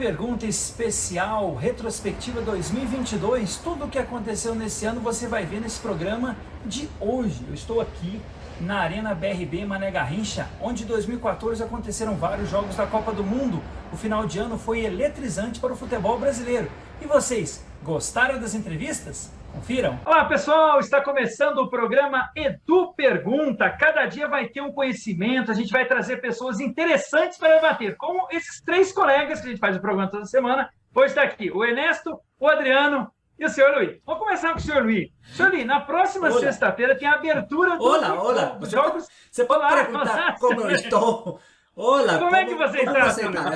Pergunta especial, retrospectiva 2022, tudo o que aconteceu nesse ano você vai ver nesse programa de hoje. Eu estou aqui na Arena BRB Mané Garrincha, onde em 2014 aconteceram vários jogos da Copa do Mundo. O final de ano foi eletrizante para o futebol brasileiro. E vocês, gostaram das entrevistas? Confiram! Olá pessoal, está começando o programa Edu Pergunta. Cada dia vai ter um conhecimento, a gente vai trazer pessoas interessantes para debater, como esses três colegas que a gente faz o programa toda semana. Hoje está aqui o Ernesto, o Adriano e o senhor Luiz. Vamos começar com o senhor Luiz. Senhor Luiz, na próxima sexta-feira tem a abertura dos jogos. Você pode perguntar como eu estou? Olá, como é que você está?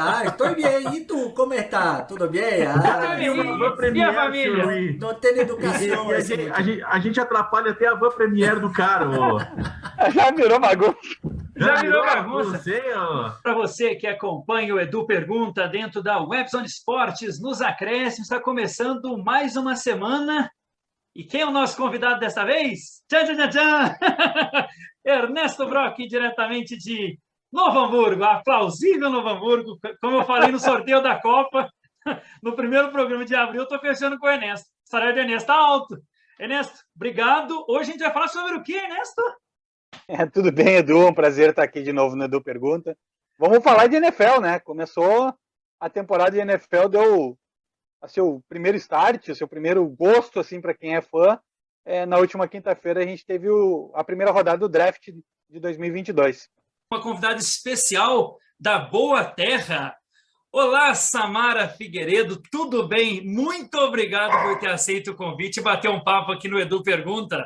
Ah, estou bem. E tu, como está? Tudo bem? Ah, e a família? não tem educação. A gente atrapalha até a van premiere do cara. Ó. Já virou bagunça. Já virou bagunça. Para você que acompanha o Edu Pergunta dentro da Webzone Esportes, nos acréscimos, está começando mais uma semana. E quem é o nosso convidado desta vez? Tchan, tchan, tchan. Ernesto Brock, diretamente de Novo Hamburgo, aplausível Novo Hamburgo. Como eu falei no sorteio da Copa, no primeiro programa de abril, eu estou fechando com o Ernesto. O salário do Ernesto está alto. Ernesto, obrigado. Hoje a gente vai falar sobre o que, Ernesto? Tudo bem, Edu. Um prazer estar aqui de novo no Edu Pergunta. Vamos falar de NFL, né? Começou a temporada de NFL, deu o seu primeiro start, o seu primeiro gosto, assim, para quem é fã. Na última quinta-feira a gente teve a primeira rodada do draft de 2022. Uma convidada especial da Boa Terra. Olá, Samara Figueiredo, tudo bem? Muito obrigado por ter aceito o convite e bater um papo aqui no Edu Pergunta.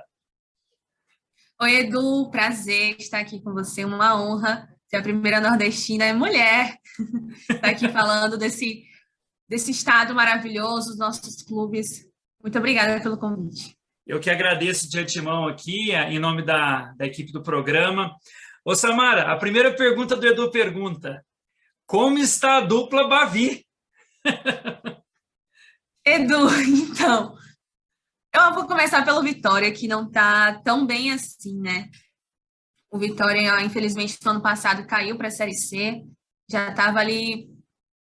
Oi, Edu, prazer estar aqui com você, uma honra ser a primeira nordestina e mulher estar aqui falando desse estado maravilhoso, dos nossos clubes. Muito obrigada pelo convite. Eu que agradeço de antemão aqui, em nome da equipe do programa. Ô, Samara, a primeira pergunta do Edu Pergunta. Como está a dupla Bavi? Edu, então, eu vou começar pelo Vitória, que não está tão bem assim, né? O Vitória, infelizmente, no ano passado caiu para a Série C, já estava ali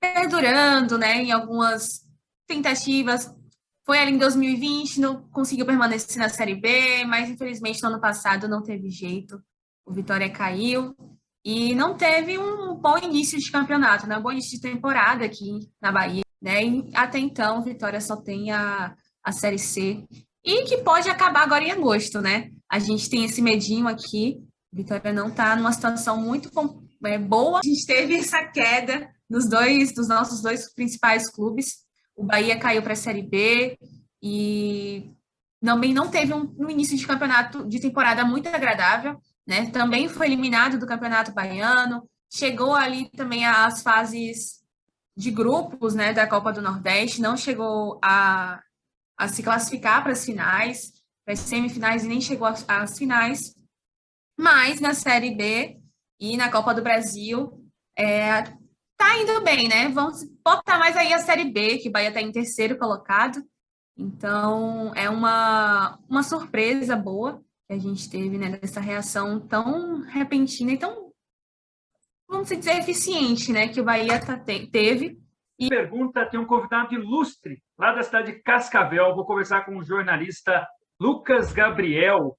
perdurando, né, em algumas tentativas. Foi ali em 2020, não conseguiu permanecer na Série B, mas infelizmente no ano passado não teve jeito. O Vitória caiu e não teve um bom início de campeonato, né? Um bom início de temporada aqui na Bahia, né? E até então, o Vitória só tem a Série C e que pode acabar agora em agosto, né? A gente tem esse medinho aqui. O Vitória não está numa situação muito boa. A gente teve essa queda dos nossos dois principais clubes. O Bahia caiu para a Série B e também não teve um início de campeonato de temporada muito agradável, né? Também foi eliminado do Campeonato Baiano, chegou ali também às fases de grupos, né, da Copa do Nordeste, não chegou a se classificar para as finais, para as semifinais e nem chegou às finais, mas na Série B e na Copa do Brasil tá indo bem, né? Vamos botar mais aí a Série B, que o Bahia está em terceiro colocado, então é uma surpresa boa que a gente teve, né, dessa reação tão repentina e tão, vamos dizer, eficiente, né, que o Bahia teve. E pergunta, tem um convidado ilustre, lá da cidade de Cascavel. Vou conversar com o jornalista Lucas Gabriel,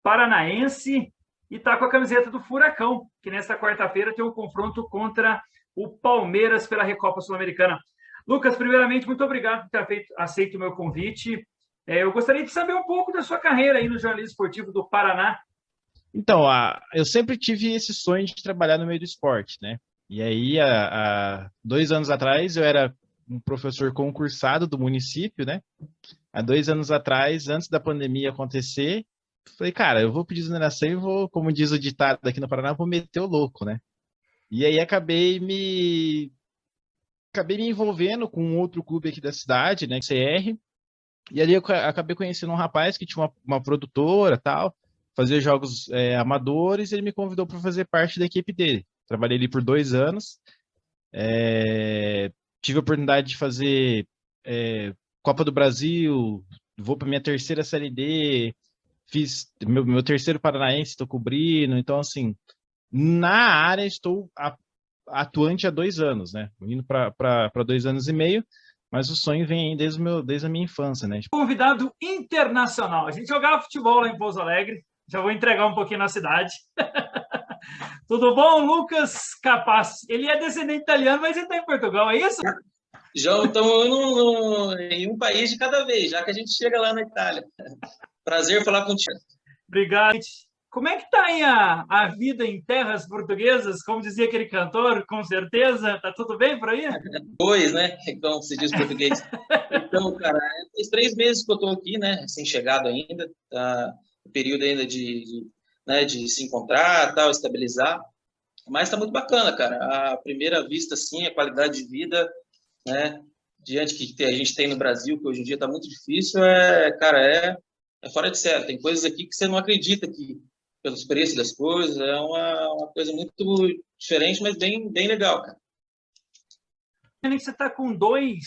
paranaense, e está com a camiseta do Furacão, que nesta quarta-feira tem um confronto contra o Palmeiras pela Recopa Sul-Americana. Lucas, primeiramente, muito obrigado por ter aceito o meu convite. Eu gostaria de saber um pouco da sua carreira aí no jornalismo esportivo do Paraná. Então, eu sempre tive esse sonho de trabalhar no meio do esporte, né? E aí, há 2 anos atrás, eu era um professor concursado do município, né? Há 2 anos atrás, antes da pandemia acontecer, falei, cara, eu vou pedir exoneração e vou, como diz o ditado aqui no Paraná, vou meter o louco, né? E aí acabei me envolvendo com um outro clube aqui da cidade, né? CR. E ali eu acabei conhecendo um rapaz que tinha uma produtora, tal, fazia jogos amadores, e ele me convidou para fazer parte da equipe dele. Trabalhei ali por 2 anos, tive a oportunidade de fazer Copa do Brasil, vou para minha terceira Série D, fiz meu terceiro Paranaense, estou cobrindo, então assim, na área estou há atuante há 2 anos, né? Indo para 2 anos e meio, mas o sonho vem aí desde a minha infância, né? Convidado internacional. A gente jogava futebol lá em Pouso Alegre. Já vou entregar um pouquinho na cidade. Tudo bom, Lucas Capaz? Ele é descendente italiano, mas ele está em Portugal, é isso? Já estamos em um país de cada vez, já que a gente chega lá na Itália. Prazer falar contigo. Obrigado. Como é que está aí a vida em terras portuguesas? Como dizia aquele cantor, com certeza. Tá tudo bem por aí? Pois, né? Como se diz em português. Então, cara, faz 3 meses que eu estou aqui, né? Recém-chegado ainda. Tá o período ainda de se encontrar, tal, estabilizar. Mas está muito bacana, cara. À primeira vista, sim, a qualidade de vida, né? Diante que a gente tem no Brasil, que hoje em dia está muito difícil, cara, é fora de sério. Tem coisas aqui que você não acredita que, pelos preços das coisas, é uma coisa muito diferente, mas bem, bem legal, cara. Você está com 2...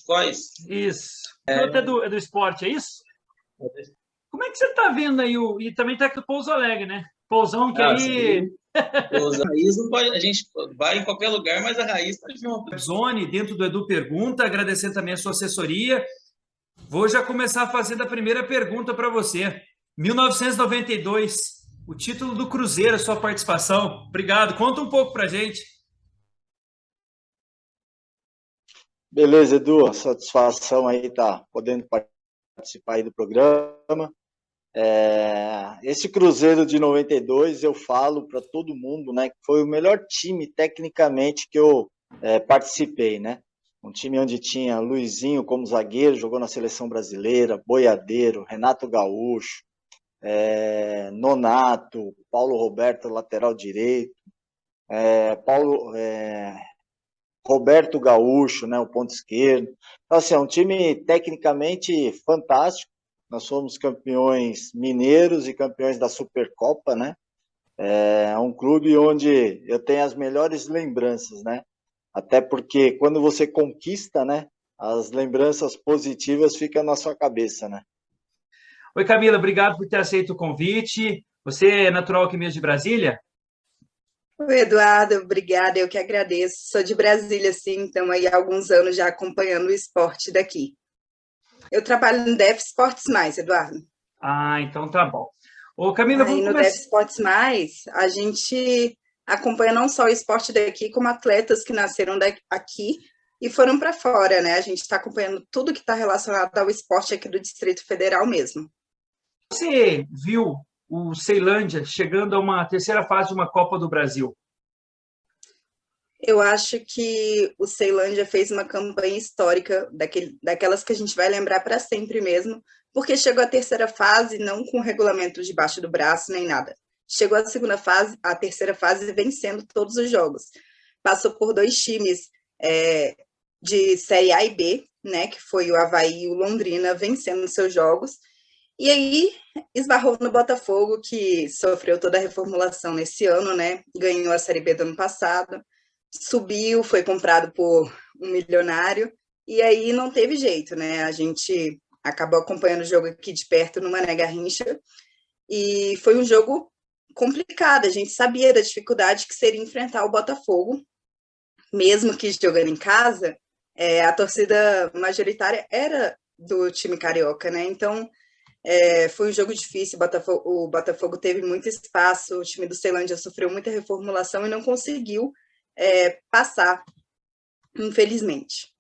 Quais? Isso. O outro é do esporte, é isso? Como é que você está vendo aí? E também está aqui o Pouso Alegre, né? Pousão que aí... A raiz não pode... A gente vai em qualquer lugar, mas a raiz está junto. Zone, dentro do Edu Pergunta, agradecer também a sua assessoria. Vou já começar fazendo a primeira pergunta para você. 1992, o título do Cruzeiro, a sua participação. Obrigado. Conta um pouco para a gente. Beleza, Edu. Satisfação aí tá podendo participar aí do programa. Esse Cruzeiro de 92, eu falo para todo mundo, né, que foi o melhor time tecnicamente que eu participei, né? Um time onde tinha Luizinho como zagueiro, jogou na seleção brasileira, Boiadeiro, Renato Gaúcho, Nonato, Paulo Roberto, lateral direito, Roberto Gaúcho, né, o ponto esquerdo. Então, assim, é um time tecnicamente fantástico. Nós somos campeões mineiros e campeões da Supercopa, né? É um clube onde eu tenho as melhores lembranças, né? Até porque quando você conquista, né, as lembranças positivas ficam na sua cabeça, né? Oi, Camila, obrigado por ter aceito o convite. Você é natural aqui mesmo de Brasília? Oi, Eduardo, obrigada, eu que agradeço. Sou de Brasília, sim, então aí há alguns anos já acompanhando o esporte daqui. Eu trabalho no DF Esportes Mais, Eduardo. Ah, então tá bom. Ô, Camila, aí no DF Esportes Mais, a gente acompanha não só o esporte daqui, como atletas que nasceram aqui e foram para fora, né? A gente está acompanhando tudo que está relacionado ao esporte aqui do Distrito Federal mesmo. Você viu o Ceilândia chegando a uma terceira fase de uma Copa do Brasil? Eu acho que o Ceilândia fez uma campanha histórica, daquelas que a gente vai lembrar para sempre mesmo, porque chegou à terceira fase não com o regulamento debaixo do braço nem nada. Chegou à segunda fase, à terceira fase, vencendo todos os jogos. Passou por 2 times de Série A e B, né, que foi o Avaí e o Londrina, vencendo seus jogos. E aí esbarrou no Botafogo, que sofreu toda a reformulação nesse ano, né? Ganhou a Série B do ano passado, subiu, foi comprado por um milionário, e aí não teve jeito, né? A gente acabou acompanhando o jogo aqui de perto no Mané Garrincha, e foi um jogo complicado. A gente sabia da dificuldade que seria enfrentar o Botafogo, mesmo que jogando em casa, a torcida majoritária era do time carioca, né? Então, foi um jogo difícil. O Botafogo teve muito espaço, o time do Ceilândia sofreu muita reformulação e não conseguiu passar, infelizmente.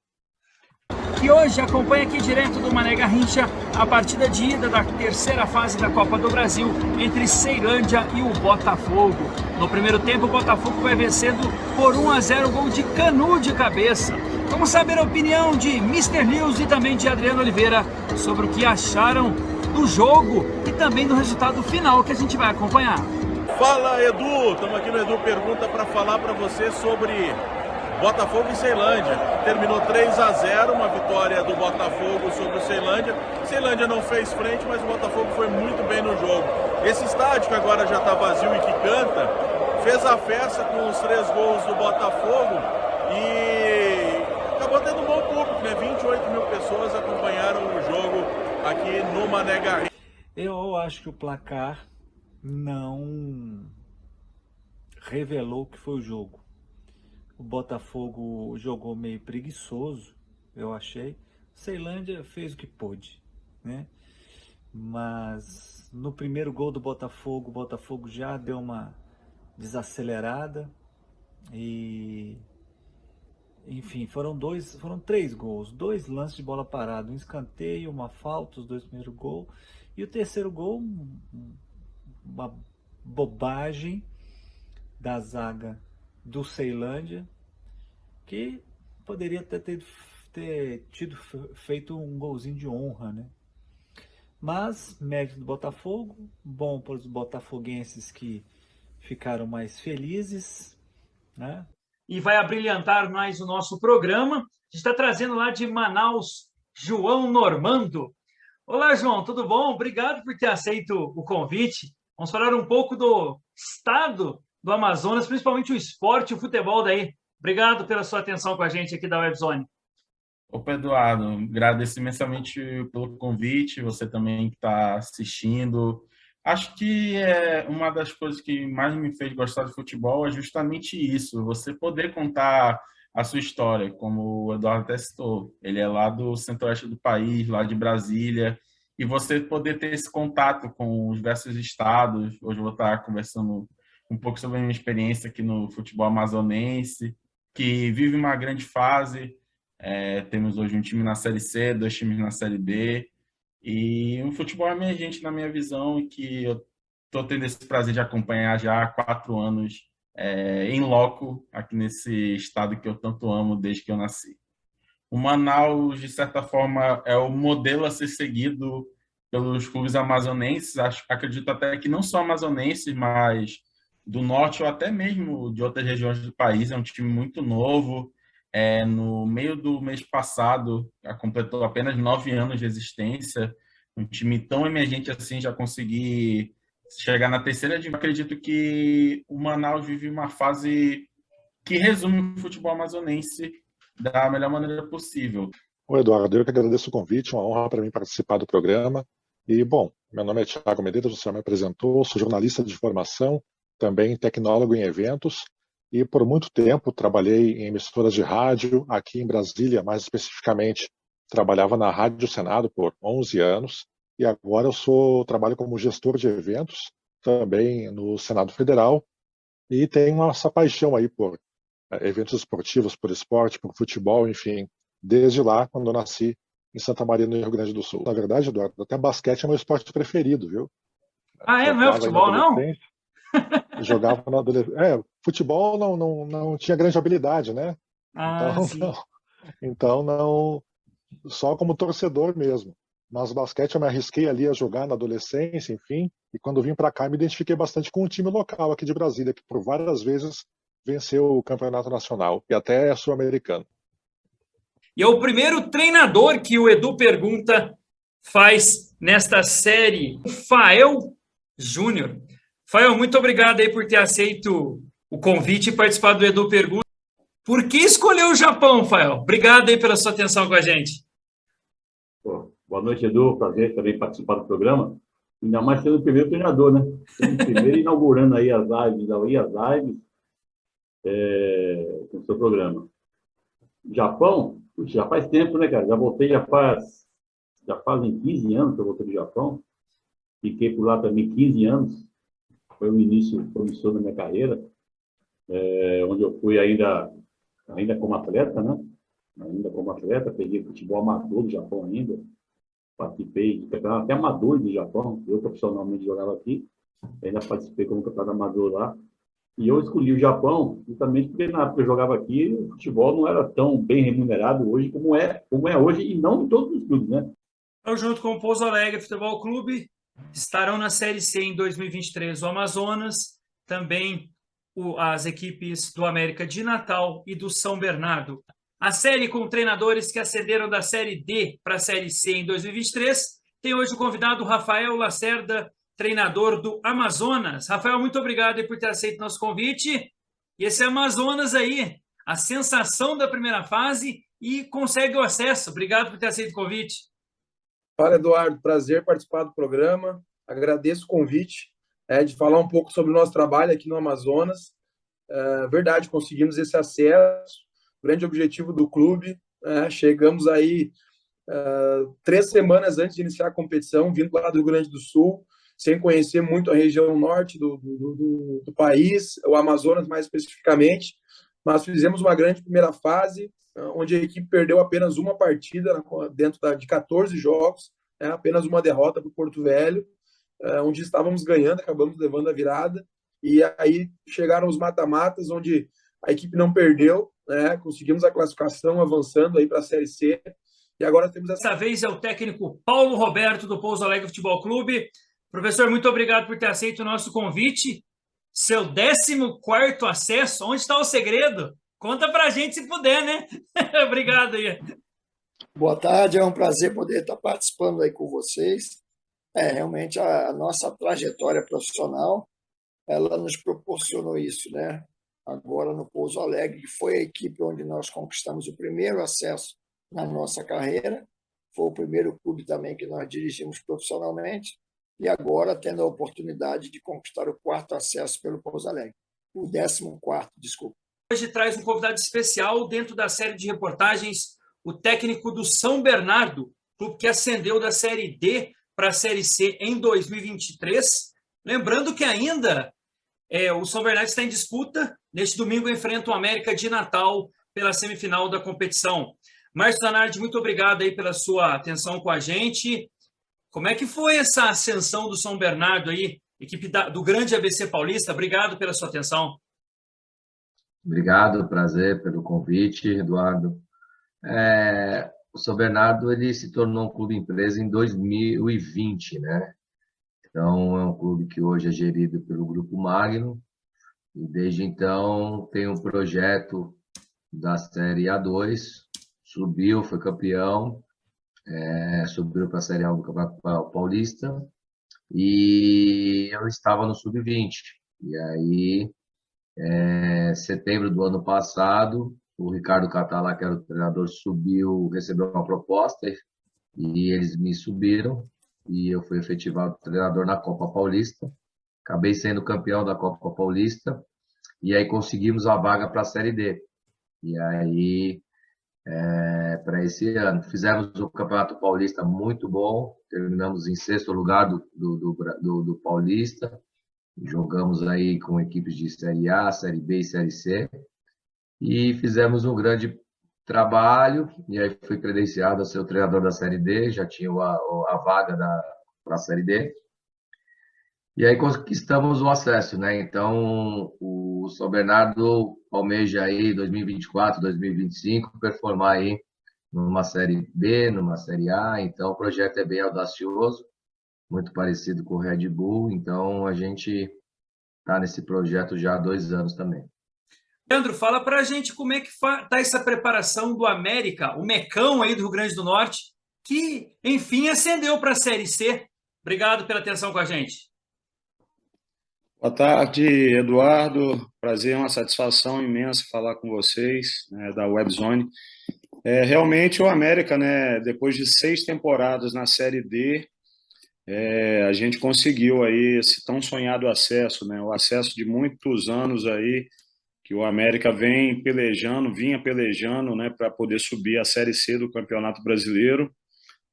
Que hoje acompanha aqui direto do Mané Garrincha a partida de ida da terceira fase da Copa do Brasil entre Ceilândia e o Botafogo. No primeiro tempo, o Botafogo vai vencendo por 1-0, gol de Canu de cabeça. Vamos saber a opinião de Mr. News e também de Adriano Oliveira sobre o que acharam do jogo e também do resultado final que a gente vai acompanhar. Fala, Edu! Estamos aqui no Edu Pergunta para falar para você sobre Botafogo e Ceilândia. Terminou 3-0, uma vitória do Botafogo sobre o Ceilândia. Ceilândia não fez frente, mas o Botafogo foi muito bem no jogo. Esse estádio, que agora já está vazio e que canta, fez a festa com os 3 gols do Botafogo e acabou tendo um bom público, né? 28 mil pessoas acompanharam o jogo aqui no Mané Garrincha. Eu acho que o placar não revelou o que foi o jogo. O Botafogo jogou meio preguiçoso, eu achei. Ceilândia fez o que pôde, né? Mas no primeiro gol do Botafogo, o Botafogo já deu uma desacelerada e, enfim, foram três gols, 2 lances de bola parada, um escanteio, uma falta, os 2 primeiros gols, e o terceiro gol, uma bobagem da zaga do Ceilândia, que poderia ter feito um golzinho de honra, né? Mas, mérito do Botafogo, bom para os botafoguenses que ficaram mais felizes, né? E vai abrilhantar mais o nosso programa. A gente está trazendo lá de Manaus, João Normando. Olá, João, tudo bom? Obrigado por ter aceito o convite. Vamos falar um pouco do estado do Amazonas, principalmente o esporte e o futebol daí. Obrigado pela sua atenção com a gente aqui da Webzone. Opa, Eduardo, agradeço imensamente pelo convite, você também que está assistindo. Acho que uma das coisas que mais me fez gostar de futebol é justamente isso, você poder contar a sua história, como o Eduardo até citou. Ele é lá do centro-oeste do país, lá de Brasília, e você poder ter esse contato com os diversos estados. Hoje eu vou estar conversando um pouco sobre a minha experiência aqui no futebol amazonense, que vive uma grande fase. Temos hoje um time na Série C, 2 times na Série B, e um futebol emergente na minha visão, e que eu estou tendo esse prazer de acompanhar já há 4 anos em loco, aqui nesse estado que eu tanto amo desde que eu nasci. O Manaus, de certa forma, é o modelo a ser seguido pelos clubes amazonenses, acredito até que não só amazonenses, mas do norte ou até mesmo de outras regiões do país. É um time muito novo. No meio do mês passado, completou apenas 9 anos de existência. Um time tão emergente assim, já consegui chegar na terceira divisão. Acredito que o Manaus vive uma fase que resume o futebol amazonense da melhor maneira possível. Oi, Eduardo, eu que agradeço o convite, uma honra para mim participar do programa. E, bom, meu nome é Thiago Medeiros, você já me apresentou, sou jornalista de formação, também tecnólogo em eventos, e por muito tempo trabalhei em emissoras de rádio aqui em Brasília, mais especificamente trabalhava na Rádio Senado por 11 anos, e agora eu trabalho como gestor de eventos, também no Senado Federal, e tenho essa paixão aí por eventos esportivos, por esporte, por futebol, enfim, desde lá, quando eu nasci em Santa Maria, no Rio Grande do Sul. Na verdade, Eduardo, até basquete é meu esporte preferido, viu? Não é futebol, não? Jogava na adolescência. Futebol não tinha grande habilidade, né? Então não, só como torcedor mesmo. Mas basquete eu me arrisquei ali a jogar na adolescência, enfim, e quando vim para cá me identifiquei bastante com o time local aqui de Brasília, que por várias vezes venceu o campeonato nacional e até sul-americano. E é o primeiro treinador que o Edu Pergunta faz nesta série, o Fael Júnior. Fael, muito obrigado aí por ter aceito o convite e participar do Edu Pergunta. Por que escolheu o Japão, Fael? Obrigado aí pela sua atenção com a gente. Boa noite, Edu. Prazer também participar do programa. Ainda mais sendo o primeiro treinador, né? Primeiro inaugurando aí as lives com o seu programa. Japão, já faz tempo, né, cara? Já voltei, já fazem 15 anos que eu voltei do Japão. Fiquei por lá também 15 anos. Foi um início promissor da minha carreira, onde eu fui ainda como atleta, né? Ainda como atleta, peguei futebol amador do Japão ainda. Participei de campeonato até amador do Japão. Eu profissionalmente jogava aqui. Ainda participei como campeonato amador lá. E eu escolhi o Japão justamente porque na época que eu jogava aqui, o futebol não era tão bem remunerado hoje como é hoje, e não em todos os clubes, né? Eu, junto com o Pouso Alegre Futebol Clube, estarão na Série C em 2023 o Amazonas, também as equipes do América de Natal e do São Bernardo. A série com treinadores que ascenderam da Série D para a Série C em 2023 tem hoje o convidado Rafael Lacerda, treinador do Amazonas. Rafael, muito obrigado por ter aceito nosso convite. E esse Amazonas aí, a sensação da primeira fase e consegue o acesso. Obrigado por ter aceito o convite. Fala, Eduardo. Prazer participar do programa. Agradeço o convite de falar um pouco sobre o nosso trabalho aqui no Amazonas. verdade, conseguimos esse acesso, grande objetivo do clube. Chegamos aí 3 semanas antes de iniciar a competição, vindo lá do Rio Grande do Sul, sem conhecer muito a região norte do país, o Amazonas mais especificamente, mas fizemos uma grande primeira fase, onde a equipe perdeu apenas uma partida dentro de 14 jogos, apenas uma derrota para o Porto Velho, onde estávamos ganhando, acabamos levando a virada, e aí chegaram os mata-matas, onde a equipe não perdeu, conseguimos a classificação, avançando aí para a Série C, e agora temos Dessa vez é o técnico Paulo Roberto, do Pouso Alegre Futebol Clube. Professor, muito obrigado por ter aceito o nosso convite. Seu 14º acesso, onde está o segredo? Conta pra gente se puder, né? Obrigado aí. Boa tarde, é um prazer poder estar participando aí com vocês. Realmente a nossa trajetória profissional, ela nos proporcionou isso, né? Agora no Pouso Alegre, que foi a equipe onde nós conquistamos o primeiro acesso na nossa carreira, foi o primeiro clube também que nós dirigimos profissionalmente, e agora tendo a oportunidade de conquistar o 4º acesso pelo Pouso Alegre, o 14º, desculpa. Hoje traz um convidado especial dentro da série de reportagens, o técnico do São Bernardo, clube que ascendeu da Série D para a Série C em 2023. Lembrando que ainda o São Bernardo está em disputa. Neste domingo enfrenta o América de Natal pela semifinal da competição. Márcio Zanardi, muito obrigado aí pela sua atenção com a gente. Como é que foi essa ascensão do São Bernardo aí, equipe do grande ABC Paulista? Obrigado pela sua atenção. Obrigado, prazer pelo convite, Eduardo. O São Bernardo ele se tornou um clube empresa em 2020, né? Então, é um clube que hoje é gerido pelo Grupo Magno, e desde então tem um projeto da Série A2, subiu, foi campeão, subiu para a Série A do Campeonato Paulista, e eu estava no Sub-20. E aí, setembro do ano passado, o Ricardo Catalá, que era o treinador, recebeu uma proposta, e eles me subiram, e eu fui efetivado treinador na Copa Paulista. Acabei sendo campeão da Copa Paulista, e aí conseguimos a vaga para a Série D. E aí, para esse ano, fizemos o Campeonato Paulista muito bom, terminamos em 6º lugar do Paulista, jogamos aí com equipes de Série A, Série B e Série C, e fizemos um grande trabalho, e aí fui credenciado a ser o treinador da Série D, já tinha a vaga para a Série D, e aí conquistamos o acesso, né? Então, o São Bernardo almeja aí 2024, 2025, performar aí numa Série B, numa Série A, então o projeto é bem audacioso, muito parecido com o Red Bull, então a gente está nesse projeto já há 2 anos também. Leandro, fala para a gente como é que está essa preparação do América, o Mecão aí do Rio Grande do Norte, que, enfim, ascendeu para a Série C. Obrigado pela atenção com a gente. Boa tarde, Eduardo. Prazer, é uma satisfação imensa falar com vocês, né, da Webzone. Realmente o América, né, depois de 6 temporadas na Série D, a gente conseguiu aí esse tão sonhado acesso, né, o acesso de muitos anos aí, que o América vinha pelejando, né, para poder subir a Série C do Campeonato Brasileiro.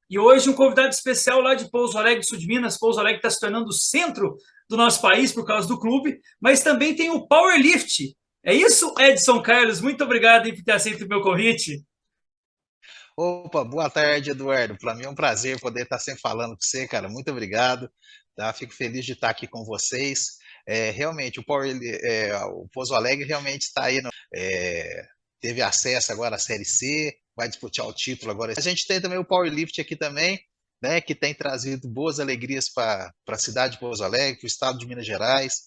E hoje um convidado especial lá de Pouso Alegre, sul de Minas. Pouso Alegre está se tornando o centro do nosso país por causa do clube, mas também tem o Powerlift. É isso, Edson Carlos? Muito obrigado por ter aceito o meu convite. Opa, boa tarde, Eduardo. Para mim é um prazer poder estar sempre falando com você, cara. Muito obrigado. Tá? Fico feliz de estar aqui com vocês. Realmente, o Pouso Alegre realmente está aí, teve acesso agora à Série C, vai disputar o título agora. A gente tem também o Powerlift aqui também, né, que tem trazido boas alegrias para a cidade de Pouso Alegre, para o estado de Minas Gerais.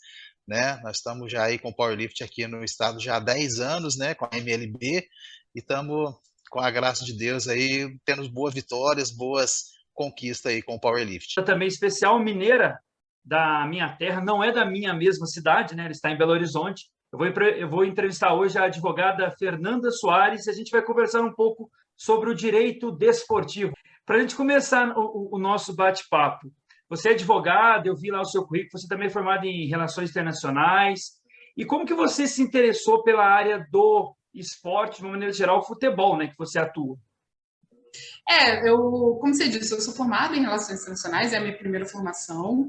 Né? Nós estamos já aí com o Powerlift aqui no estado já há 10 anos, né, com a MLB, e estamos, com a graça de Deus, aí, tendo boas vitórias, boas conquistas aí com o Powerlift. Também especial mineira da minha terra, não é da minha mesma cidade, né? Ele está em Belo Horizonte. Eu vou entrevistar hoje a advogada Fernanda Soares e a gente vai conversar um pouco sobre o direito desportivo. Para a gente começar o nosso bate-papo, você é advogado, eu vi lá o seu currículo, você também é formado em Relações Internacionais, E como que você se interessou pela área do esporte, de uma maneira geral, o futebol, né, que você atua? Como você disse, eu sou formada em Relações Internacionais, é a minha primeira formação.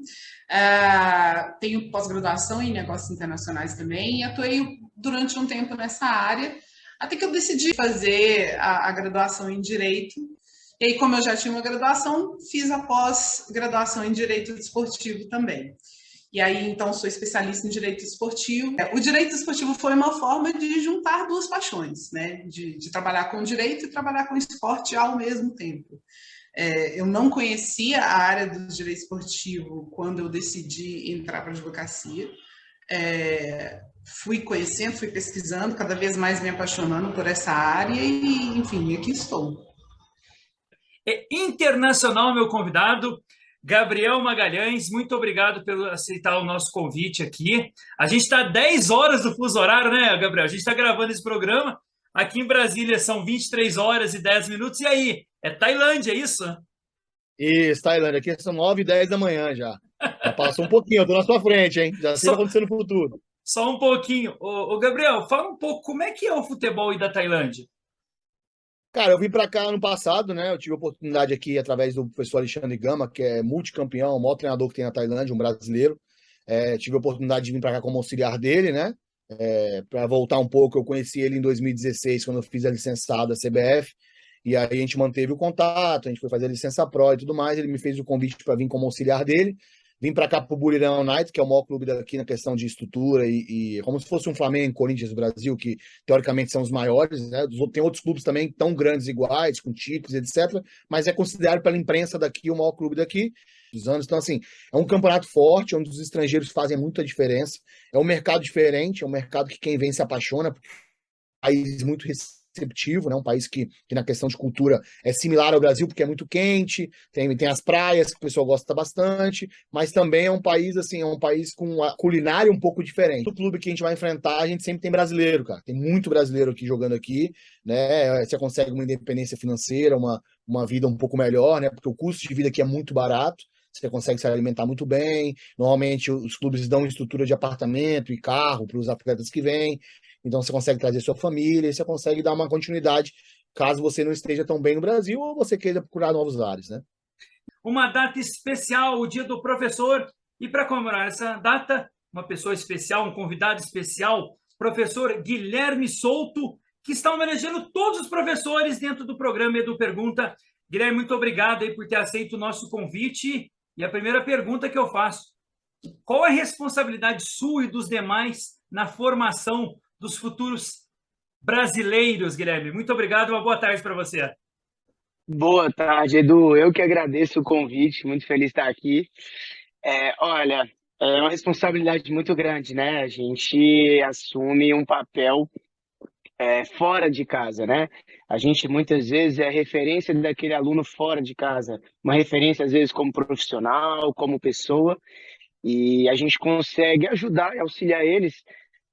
Tenho pós-graduação em Negócios Internacionais também, e atuei durante um tempo nessa área, até que eu decidi fazer a graduação em Direito. E aí, como eu já tinha uma graduação, fiz a pós-graduação em Direito Desportivo também. E aí, então, sou especialista em direito esportivo. O direito esportivo foi uma forma de juntar duas paixões, né? De trabalhar com direito e trabalhar com esporte ao mesmo tempo. Eu não conhecia a área do direito esportivo quando eu decidi entrar para a advocacia. Fui conhecendo, fui pesquisando, cada vez mais me apaixonando por essa área e, enfim, aqui estou. Internacional, meu convidado, Gabriel Magalhães, muito obrigado por aceitar o nosso convite aqui. A gente está 10 horas do fuso horário, né, Gabriel? A gente está gravando esse programa. Aqui em Brasília são 23 horas e 10 minutos. E aí? É Tailândia, é isso? Isso, Tailândia. Aqui são 9h10 da manhã já. Já passou um pouquinho, eu tô na sua frente, hein? Já sei o que tá acontecendo no futuro. Só um pouquinho. Ô, Gabriel, fala um pouco como é que é o futebol aí da Tailândia. Cara, eu vim para cá ano passado, né? Eu tive a oportunidade aqui através do professor Alexandre Gama, que é multicampeão, o maior treinador que tem na Tailândia, um brasileiro. Tive a oportunidade de vir para cá como auxiliar dele, né? Para voltar um pouco, eu conheci ele em 2016, quando eu fiz a licenciada da CBF. E aí a gente manteve o contato, a gente foi fazer a licença Pro e tudo mais. Ele me fez o convite para vir como auxiliar dele. Vim para cá para o Buriram United, que é o maior clube daqui na questão de estrutura e como se fosse um Flamengo e Corinthians do Brasil, que teoricamente são os maiores, né? Tem outros clubes também tão grandes iguais, com títulos, etc. Mas é considerado pela imprensa daqui o maior clube daqui dos anos. Então, assim, é um campeonato forte, onde os estrangeiros fazem muita diferença. É um mercado diferente, é um mercado que quem vem se apaixona, porque é um país muito receptivo, né? Um país que na questão de cultura é similar ao Brasil, porque é muito quente, tem as praias que o pessoal gosta bastante, mas também é um país, assim, é um país com a culinária um pouco diferente. O clube que a gente vai enfrentar, a gente sempre tem brasileiro, cara. Tem muito brasileiro aqui jogando aqui, né? Você consegue uma independência financeira, uma vida um pouco melhor, né? Porque o custo de vida aqui é muito barato. Você consegue se alimentar muito bem. Normalmente os clubes dão estrutura de apartamento e carro para os atletas que vêm. Então você consegue trazer sua família e você consegue dar uma continuidade caso você não esteja tão bem no Brasil ou você queira procurar novos ares, né? Uma data especial, o Dia do Professor. E para comemorar essa data, uma pessoa especial, um convidado especial, professor Guilherme Souto, que está homenageando todos os professores dentro do programa Edu Pergunta. Guilherme, muito obrigado aí por ter aceito o nosso convite. E a primeira pergunta que eu faço: qual a responsabilidade sua e dos demais na formação dos futuros brasileiros, Guilherme? Muito obrigado, uma boa tarde para você. Boa tarde, Edu. Eu que agradeço o convite, muito feliz de estar aqui. Olha, é uma responsabilidade muito grande, né? A gente assume um papel fora de casa, né? A gente muitas vezes é referência daquele aluno fora de casa, uma referência às vezes como profissional, como pessoa, e a gente consegue ajudar e auxiliar eles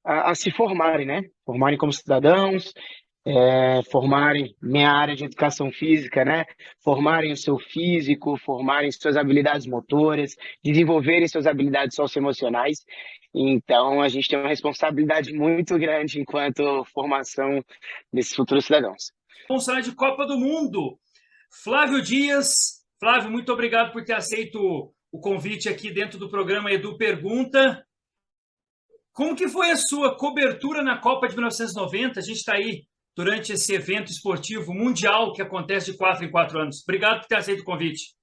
a se formarem, né? Formarem como cidadãos, formarem minha área de educação física, né? Formarem o seu físico, formarem suas habilidades motoras, desenvolverem suas habilidades socioemocionais. Então, a gente tem uma responsabilidade muito grande enquanto formação desses futuros cidadãos. Vamos falar de Copa do Mundo. Flávio Dias. Flávio, muito obrigado por ter aceito o convite aqui dentro do programa Edu Pergunta. Como que foi a sua cobertura na Copa de 1990? A gente está aí durante esse evento esportivo mundial que acontece de 4 em 4 anos. Obrigado por ter aceito o convite.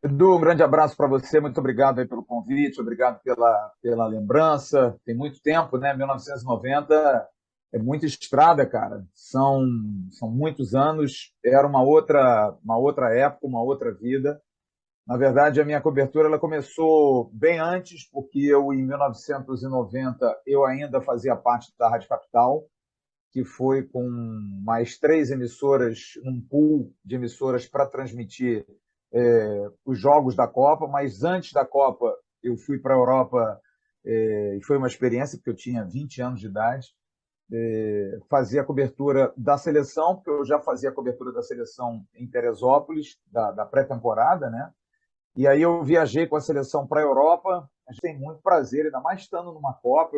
Edu, um grande abraço para você, muito obrigado aí pelo convite, obrigado pela lembrança. Tem muito tempo, né? 1990 é muita estrada, cara. São muitos anos, era uma outra época, uma outra vida. Na verdade, a minha cobertura ela começou bem antes, porque eu, em 1990, eu ainda fazia parte da Rádio Capital, que foi com mais 3 emissoras, um pool de emissoras para transmitir os jogos da Copa, mas antes da Copa eu fui para a Europa e foi uma experiência, porque eu tinha 20 anos de idade, fazia a cobertura da seleção, porque eu já fazia a cobertura da seleção em Teresópolis, da pré-temporada, né? E aí eu viajei com a seleção para a Europa. A gente tem muito prazer, ainda mais estando numa Copa,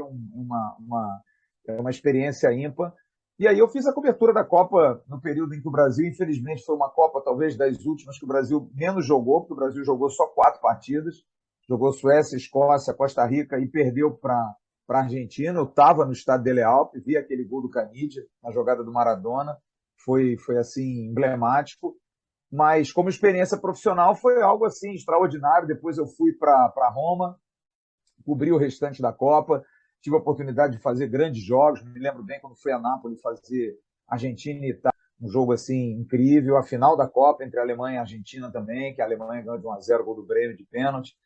é uma experiência ímpar. E aí eu fiz a cobertura da Copa no período em que o Brasil, infelizmente, foi uma Copa talvez das últimas que o Brasil menos jogou, porque o Brasil jogou só 4 partidas. Jogou Suécia, Escócia, Costa Rica e perdeu para a Argentina. Eu estava no estádio Dele Alpi, vi aquele gol do Canidia na jogada do Maradona. Foi assim, emblemático. Mas como experiência profissional foi algo assim extraordinário. Depois eu fui para Roma, cobri o restante da Copa, tive a oportunidade de fazer grandes jogos. Me lembro bem quando fui a Nápoles fazer Argentina e Itália, um jogo assim incrível. A final da Copa entre a Alemanha e a Argentina também, que a Alemanha ganhou de 1-0, gol do Bremer de pênalti.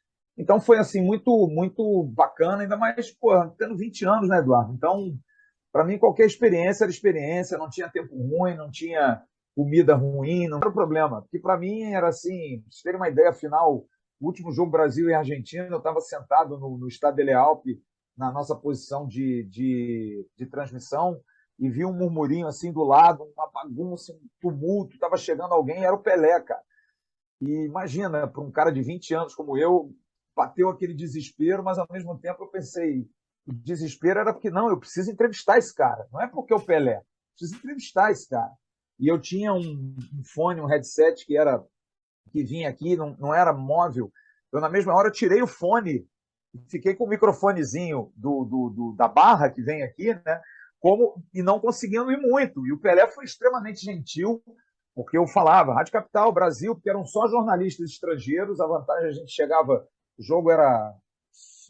Então foi assim muito bacana, ainda mais tendo 20 anos, né, Eduardo? Então, para mim, qualquer experiência era experiência, não tinha tempo ruim, não tinha comida ruim, não era o problema. Porque para mim era assim, pra vocês terem uma ideia, afinal, o último jogo Brasil e Argentina, eu estava sentado no estádio Dele Alpi, na nossa posição de transmissão, e vi um murmurinho assim do lado, uma bagunça, um tumulto, estava chegando alguém, era o Pelé, cara. E imagina, para um cara de 20 anos como eu, bateu aquele desespero, mas ao mesmo tempo eu pensei, o desespero era porque não, eu preciso entrevistar esse cara, não é porque é o Pelé, eu preciso entrevistar esse cara. E eu tinha um fone, um headset que vinha aqui, não era móvel. Eu na mesma hora tirei o fone, fiquei com o microfonezinho da barra que vem aqui, né? E não conseguindo ir muito. E o Pelé foi extremamente gentil, porque eu falava Rádio Capital, Brasil, porque eram só jornalistas estrangeiros, a vantagem a gente chegava. O jogo era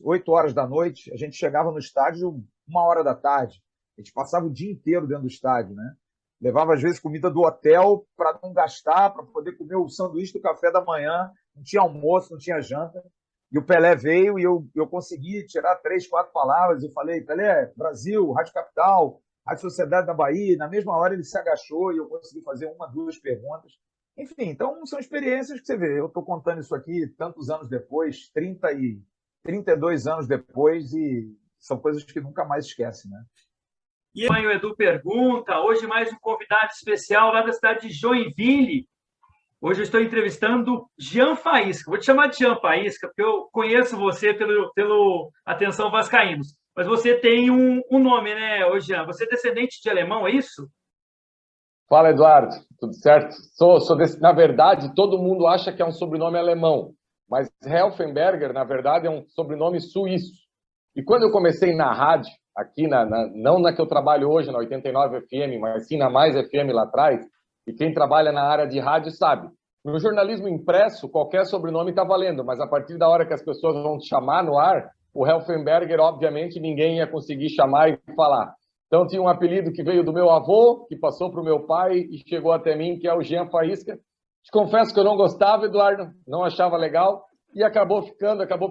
8 horas da noite, a gente chegava no estádio 1 da tarde. A gente passava o dia inteiro dentro do estádio, né? Levava, às vezes, comida do hotel para não gastar, para poder comer o sanduíche do café da manhã. Não tinha almoço, não tinha janta. E o Pelé veio e eu consegui tirar 3, 4 palavras. Eu falei, Pelé, Brasil, Rádio Capital, Rádio Sociedade da Bahia. Na mesma hora ele se agachou e eu consegui fazer 1, 2 perguntas. Enfim, então são experiências que você vê. Eu estou contando isso aqui tantos anos depois, 32 anos depois, e são coisas que nunca mais esquece, né? E aí, o Edu pergunta, hoje mais um convidado especial lá da cidade de Joinville. Hoje eu estou entrevistando Jean Faísca. Vou te chamar de Jean Faísca, porque eu conheço você pelo Atenção Vascaínos. Mas você tem um nome, né, hoje, Jean? Você é descendente de alemão, é isso? Fala, Eduardo, tudo certo? Na verdade, todo mundo acha que é um sobrenome alemão, mas Helfenberger, na verdade, é um sobrenome suíço. E quando eu comecei na rádio, aqui, não na que eu trabalho hoje, na 89 FM, mas sim na Mais FM lá atrás, e quem trabalha na área de rádio sabe, no jornalismo impresso, qualquer sobrenome está valendo, mas a partir da hora que as pessoas vão te chamar no ar, o Helfenberger, obviamente, ninguém ia conseguir chamar e falar. Então, tinha um apelido que veio do meu avô, que passou para o meu pai e chegou até mim, que é o Jean Faísca. Te confesso que eu não gostava, Eduardo, não achava legal, e acabou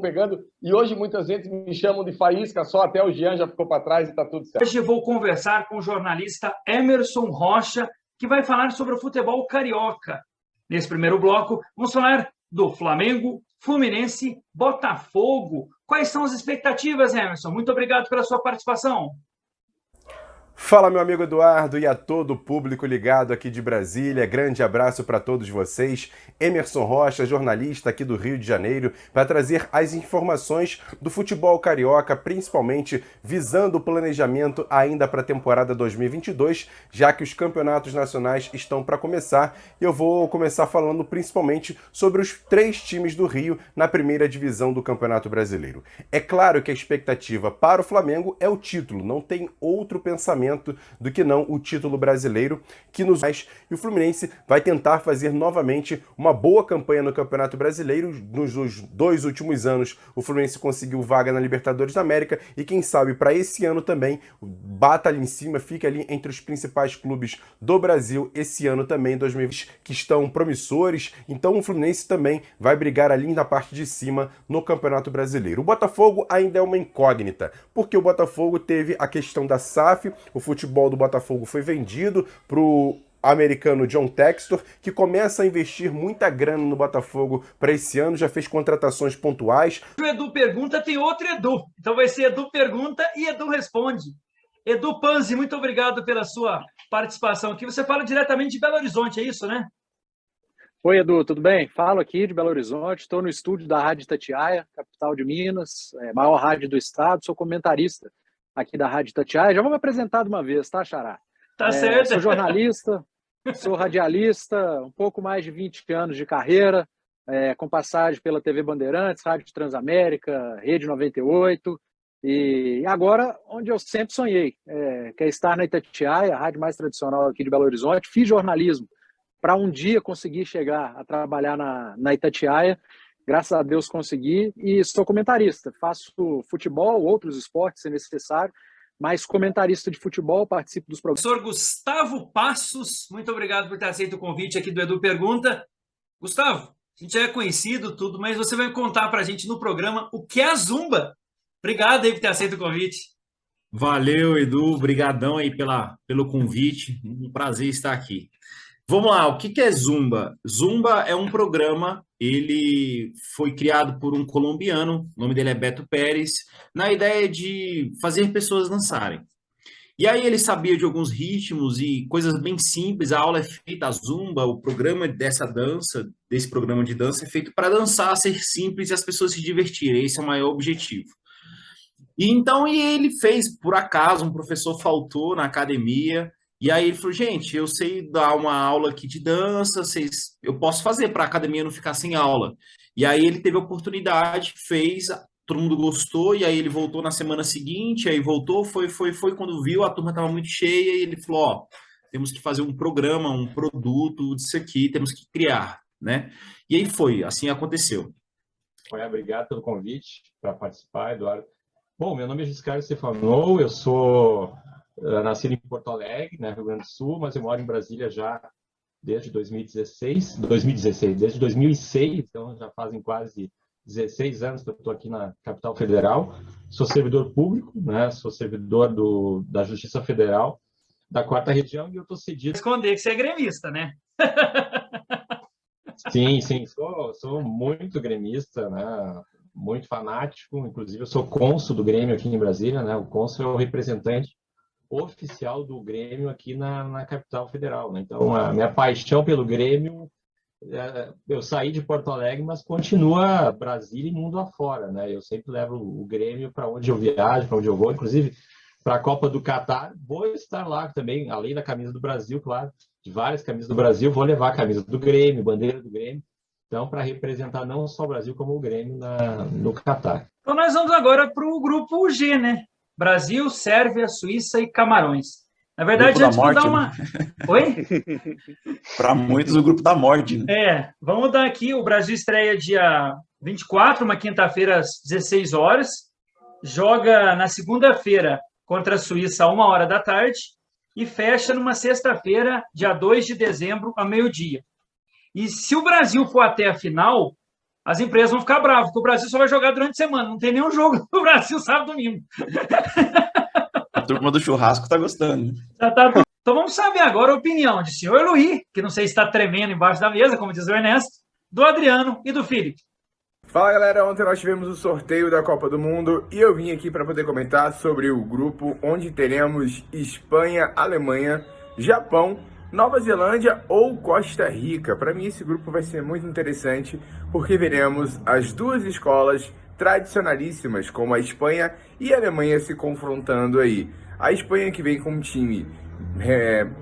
pegando. E hoje muitas vezes me chamam de Faísca, só até o Jean já ficou para trás e está tudo certo. Hoje eu vou conversar com o jornalista Emerson Rocha, que vai falar sobre o futebol carioca. Nesse primeiro bloco, vamos falar do Flamengo, Fluminense, Botafogo. Quais são as expectativas, Emerson? Muito obrigado pela sua participação. Fala, meu amigo Eduardo, e a todo o público ligado aqui de Brasília. Grande abraço para todos vocês. Emerson Rocha, jornalista aqui do Rio de Janeiro, para trazer as informações do futebol carioca, principalmente visando o planejamento ainda para a temporada 2022, já que os campeonatos nacionais estão para começar. Eu vou começar falando principalmente sobre os 3 times do Rio na primeira divisão do Campeonato Brasileiro. É claro que a expectativa para o Flamengo é o título, não tem outro pensamento do que não o título brasileiro que nos faz, e o Fluminense vai tentar fazer novamente uma boa campanha no Campeonato Brasileiro. Nos 2 últimos anos o Fluminense conseguiu vaga na Libertadores da América e quem sabe para esse ano também bata ali em cima, fica ali entre os principais clubes do Brasil esse ano também, 2020, que estão promissores. Então o Fluminense também vai brigar ali na parte de cima no Campeonato Brasileiro. O Botafogo ainda é uma incógnita, porque o Botafogo teve a questão da SAF. O futebol do Botafogo foi vendido para o americano John Textor, que começa a investir muita grana no Botafogo para esse ano, já fez contratações pontuais. O Edu pergunta, tem outro Edu. Então vai ser Edu pergunta e Edu responde. Edu Panzi, muito obrigado pela sua participação aqui. Você fala diretamente de Belo Horizonte, é isso, né? Oi, Edu, tudo bem? Falo aqui de Belo Horizonte, estou no estúdio da Rádio Itatiaia, capital de Minas, maior rádio do estado, sou comentarista aqui da Rádio Itatiaia. Já vou me apresentar de uma vez, tá, Xará? Tá certo. Sou jornalista, sou radialista, um pouco mais de 20 anos de carreira, com passagem pela TV Bandeirantes, Rádio Transamérica, Rede 98, e agora onde eu sempre sonhei, que é estar na Itatiaia, a rádio mais tradicional aqui de Belo Horizonte. Fiz jornalismo para um dia conseguir chegar a trabalhar na Itatiaia. Graças a Deus consegui, e sou comentarista. Faço futebol, outros esportes, se necessário, mas comentarista de futebol, participo dos programas. Professor Gustavo Passos, muito obrigado por ter aceito o convite aqui do Edu Pergunta. Gustavo, a gente já é conhecido tudo, mas você vai contar para a gente no programa o que é a Zumba. Obrigado aí por ter aceito o convite. Valeu, Edu, brigadão aí pelo convite, um prazer estar aqui. Vamos lá, o que é Zumba? Zumba é um programa, ele foi criado por um colombiano, o nome dele é Beto Pérez, na ideia de fazer pessoas dançarem. E aí ele sabia de alguns ritmos e coisas bem simples, a aula é feita, a Zumba, o programa desse programa de dança é feito para dançar, ser simples e as pessoas se divertirem, esse é o maior objetivo. E então ele fez, por acaso, um professor faltou na academia. E aí ele falou, gente, eu sei dar uma aula aqui de dança, eu posso fazer para a academia não ficar sem aula. E aí ele teve a oportunidade, fez, todo mundo gostou, e aí ele voltou na semana seguinte, aí voltou, foi, quando viu, a turma estava muito cheia, e ele falou, ó, temos que fazer um programa, um produto disso aqui, temos que criar, né? E aí foi, assim aconteceu. Obrigado pelo convite para participar, Eduardo. Bom, meu nome é Giscard Stefanou, eu sou nascido em Porto Alegre, né, Rio Grande do Sul, mas eu moro em Brasília já desde 2006, então já fazem quase 16 anos que eu estou aqui na capital federal. Sou servidor público, né, sou servidor da Justiça Federal da 4ª Região, e eu estou cedido... Esconder que você é gremista, né? Sim, sou muito gremista, né, muito fanático, inclusive eu sou cônsul do Grêmio aqui em Brasília, né, o cônsul é o representante oficial do Grêmio aqui na capital federal, né? Então a minha paixão pelo Grêmio, eu saí de Porto Alegre, mas continua Brasília e mundo afora, né? Eu sempre levo o Grêmio para onde eu viajo, para onde eu vou, inclusive para a Copa do Catar, vou estar lá também, além da camisa do Brasil, claro, de várias camisas do Brasil, vou levar a camisa do Grêmio, bandeira do Grêmio, então para representar não só o Brasil como o Grêmio no Catar. Então nós vamos agora para o grupo G, né? Brasil, Sérvia, Suíça e Camarões. Na verdade, antes de dar uma... Oi? Para muitos, o grupo da morte. Né? Vamos dar aqui, o Brasil estreia dia 24, uma quinta-feira, às 16 horas. Joga na segunda-feira contra a Suíça, às 1h da tarde. E fecha numa sexta-feira, dia 2 de dezembro, ao meio-dia. E se o Brasil for até a final... as empresas vão ficar bravas, porque o Brasil só vai jogar durante a semana. Não tem nenhum jogo no Brasil sábado e domingo. A turma do churrasco está gostando. Então vamos saber agora a opinião de senhor Luí, que não sei se está tremendo embaixo da mesa, como diz o Ernesto, do Adriano e do Felipe. Fala galera, ontem nós tivemos o sorteio da Copa do Mundo e eu vim aqui para poder comentar sobre o grupo onde teremos Espanha, Alemanha, Japão, Nova Zelândia ou Costa Rica. Para mim esse grupo vai ser muito interessante porque veremos as duas escolas tradicionalíssimas como a Espanha e a Alemanha se confrontando aí. A Espanha que vem com um time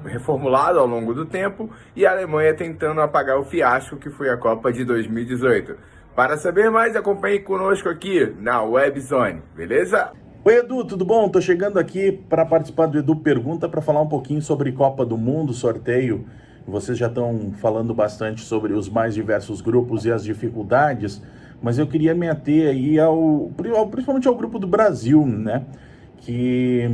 reformulado ao longo do tempo e a Alemanha tentando apagar o fiasco que foi a Copa de 2018. Para saber mais, acompanhe conosco aqui na Webzone, beleza? Oi Edu, tudo bom? Tô chegando aqui para participar do Edu Pergunta para falar um pouquinho sobre Copa do Mundo, sorteio. Vocês já estão falando bastante sobre os mais diversos grupos e as dificuldades, mas eu queria me ater aí principalmente ao grupo do Brasil, né? Que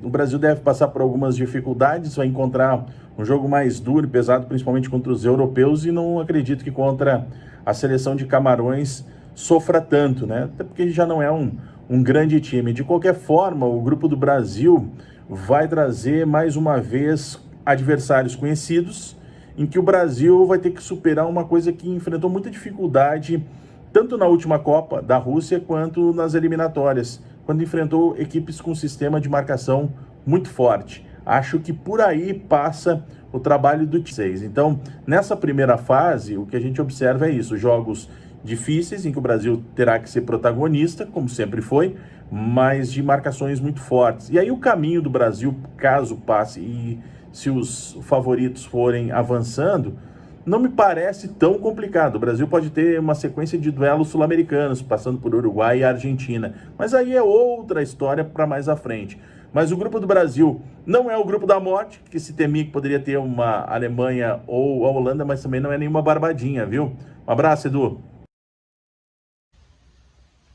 o Brasil deve passar por algumas dificuldades, vai encontrar um jogo mais duro e pesado, principalmente contra os europeus, e não acredito que contra a seleção de Camarões sofra tanto, né? Até porque já não é um grande time. De qualquer forma, o grupo do Brasil vai trazer mais uma vez adversários conhecidos, em que o Brasil vai ter que superar uma coisa que enfrentou muita dificuldade, tanto na última Copa da Rússia, quanto nas eliminatórias, quando enfrentou equipes com sistema de marcação muito forte. Acho que por aí passa o trabalho do T6. Então, nessa primeira fase, o que a gente observa é isso, jogos difíceis em que o Brasil terá que ser protagonista, como sempre foi, mas de marcações muito fortes. E aí o caminho do Brasil, caso passe e se os favoritos forem avançando, não me parece tão complicado. O Brasil pode ter uma sequência de duelos sul-americanos, passando por Uruguai e Argentina. Mas aí é outra história para mais à frente. Mas o grupo do Brasil não é o grupo da morte, que se temia que poderia ter uma Alemanha ou a Holanda, mas também não é nenhuma barbadinha, viu? Um abraço, Edu.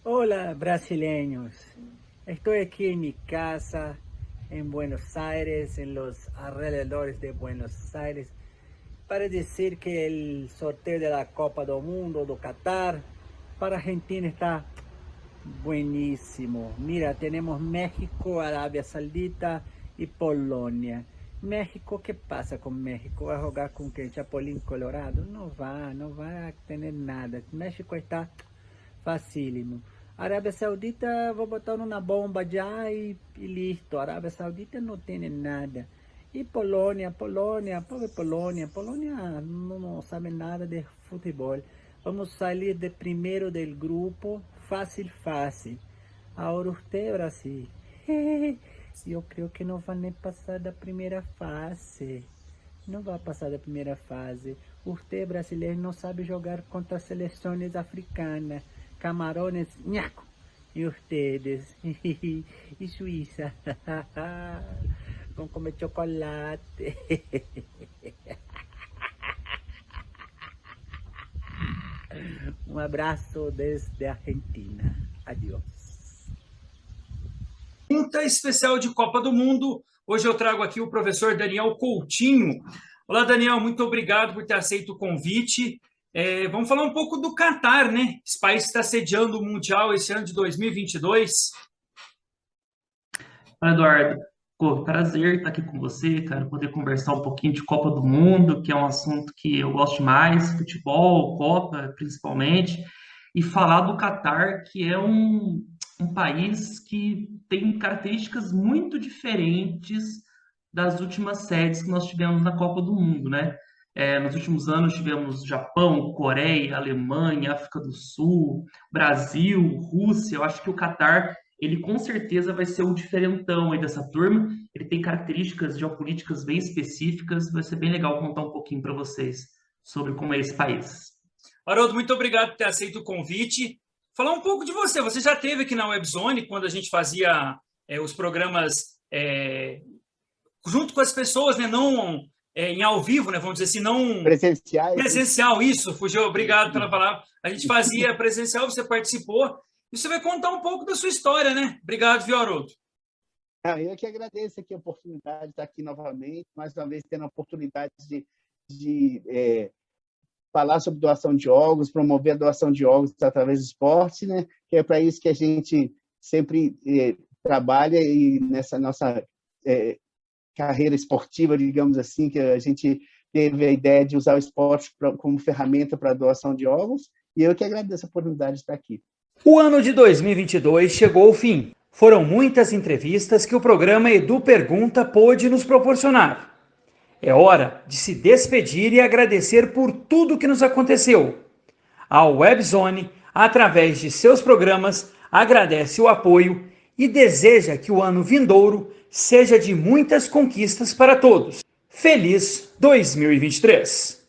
Hola, brasileños. Estoy aquí en mi casa, en Buenos Aires, en los alrededores de Buenos Aires, para decir que el sorteo de la Copa do Mundo, do Qatar, para Argentina está buenísimo. Mira, tenemos México, Arabia Saudita y Polonia. México, ¿qué pasa con México? ¿Va a jugar con qué? Chapulín Colorado? No va a tener nada. México está facílimo. Arábia Saudita, vou botar una bomba ya y listo. Arábia Saudita no tiene nada. Y Polonia, pobre Polonia no sabe nada de fútbol. Vamos salir de primero del grupo, fácil. Ahora usted, Brasil, yo creo que no van a pasar da primeira fase. Não vai passar da primeira fase. Usted, brasileiro, não sabe jogar contra seleções africanas. Camarões, ñaco. E ustedes, e Suíça, vão comer chocolate. Um abraço desde Argentina. Adiós. Pergunta especial de Copa do Mundo. Hoje eu trago aqui o professor Daniel Coutinho. Olá, Daniel, muito obrigado por ter aceito o convite. Vamos falar um pouco do Catar, né? Esse país está sediando o Mundial esse ano de 2022. Olá, Eduardo. Pô, prazer estar aqui com você, cara, poder conversar um pouquinho de Copa do Mundo, que é um assunto que eu gosto demais, futebol, Copa, principalmente, e falar do Catar, que é um país que tem características muito diferentes das últimas sedes que nós tivemos na Copa do Mundo, né? Nos últimos anos tivemos Japão, Coreia, Alemanha, África do Sul, Brasil, Rússia. Eu acho que o Catar, ele com certeza vai ser o diferentão aí dessa turma. Ele tem características geopolíticas bem específicas. Vai ser bem legal contar um pouquinho para vocês sobre como é esse país. Haroldo, muito obrigado por ter aceito o convite. Falar um pouco de você. Você já esteve aqui na Webzone, quando a gente fazia os programas junto com as pessoas, né? Não em ao vivo, né? Vamos dizer assim, não... Presencial, isso. Fugiu, obrigado pela palavra. A gente fazia presencial, você participou. E você vai contar um pouco da sua história, né? Obrigado, viu, Haroldo? Eu que agradeço aqui a oportunidade de estar aqui novamente, mais uma vez tendo a oportunidade de falar sobre doação de órgãos, promover a doação de órgãos através do esporte, né? Que é para isso que a gente sempre trabalha, e nessa nossa carreira esportiva, digamos assim, que a gente teve a ideia de usar o esporte como ferramenta para a doação de órgãos, e eu que agradeço a oportunidade de estar aqui. O ano de 2022 chegou ao fim. Foram muitas entrevistas que o programa Edu Pergunta pôde nos proporcionar. É hora de se despedir e agradecer por tudo que nos aconteceu. A Webzone, através de seus programas, agradece o apoio e deseja que o ano vindouro seja de muitas conquistas para todos. Feliz 2023!